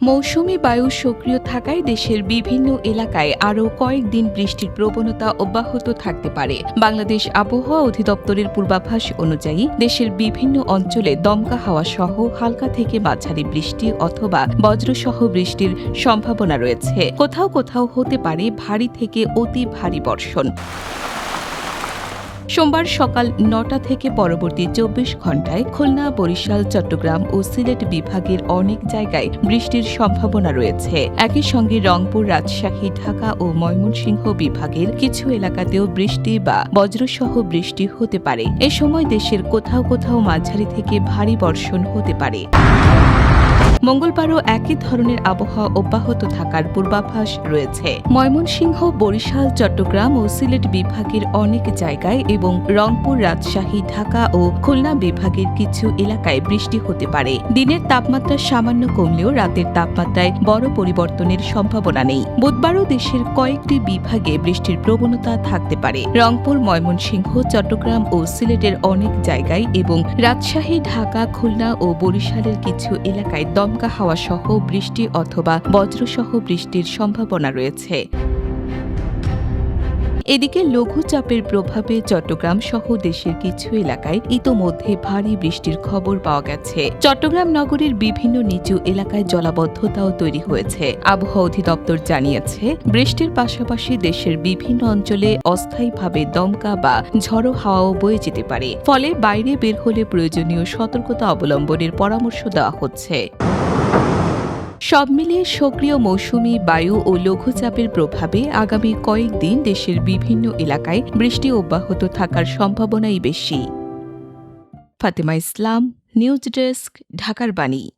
মৌসুমী বায়ু সক্রিয় থাকায় দেশের বিভিন্ন এলাকায় আরও কয়েকদিন বৃষ্টির প্রবণতা অব্যাহত থাকতে পারে। বাংলাদেশ আবহাওয়া অধিদপ্তরের পূর্বাভাস অনুযায়ী দেশের বিভিন্ন অঞ্চলে দমকা হাওয়া সহ হালকা থেকে মাঝারি বৃষ্টি অথবা বজ্রসহ বৃষ্টির সম্ভাবনা রয়েছে। কোথাও কোথাও হতে পারে ভারী থেকে অতি ভারী বর্ষণ। সোমবার সকাল ৯টা থেকে পরবর্তী ২৪ ঘণ্টায় খুলনা, বরিশাল, চট্টগ্রাম ও সিলেট বিভাগের অনেক জায়গায় বৃষ্টির সম্ভাবনা রয়েছে। একই সঙ্গে রংপুর, রাজশাহী, ঢাকা ও ময়মনসিংহ বিভাগের কিছু এলাকাতেও বৃষ্টি বা বজ্রসহ বৃষ্টি হতে পারে। এ সময় দেশের কোথাও কোথাও মাঝারি থেকে ভারী বর্ষণ হতে পারে। মঙ্গলবারও একই ধরনের আবহাওয়া অব্যাহত থাকার পূর্বাভাস রয়েছে। ময়মনসিংহ, বরিশাল, চট্টগ্রাম ও সিলেট বিভাগের অনেক জায়গায় এবং রংপুর, রাজশাহী, ঢাকা ও খুলনা বিভাগের কিছু এলাকায় বৃষ্টি হতে পারে। দিনের তাপমাত্রা সামান্য কমলেও রাতের তাপমাত্রায় বড় পরিবর্তনের সম্ভাবনা নেই। বুধবারও দেশের কয়েকটি বিভাগে বৃষ্টির প্রবণতা থাকতে পারে। রংপুর, ময়মনসিংহ, চট্টগ্রাম ও সিলেটের অনেক জায়গায় এবং রাজশাহী, ঢাকা, খুলনা ও বরিশালের কিছু এলাকায় দমকা হাওয়া সহ বৃষ্টি অথবা বজ্রসহ বৃষ্টির সম্ভাবনা রয়েছে। এদিকে লঘুচাপের প্রভাবে চট্টগ্রাম সহ দেশের কিছু এলাকায় ইতোমধ্যে ভারী বৃষ্টির খবর পাওয়া গেছে। চট্টগ্রাম নগরীর বিভিন্ন নিচু এলাকায় জলাবদ্ধতাও তৈরি হয়েছে। আবহাওয়া অধিদপ্তর জানিয়েছে, বৃষ্টির পাশাপাশি দেশের বিভিন্ন অঞ্চলে অস্থায়ীভাবে দমকা বা ঝড়ো হাওয়াও বয়ে যেতে পারে। ফলে বাইরে বের হলে প্রয়োজনীয় সতর্কতা অবলম্বনের পরামর্শ দেওয়া হচ্ছে। সব মিলিয়ে সক্রিয় মৌসুমী বায়ু ও লঘুচাপের প্রভাবে আগামী কয়েকদিন দেশের বিভিন্ন এলাকায় বৃষ্টি অব্যাহত থাকার সম্ভাবনাই বেশি। ফাতেমা ইসলাম, নিউজ ডেস্ক, ঢাকার বাণী।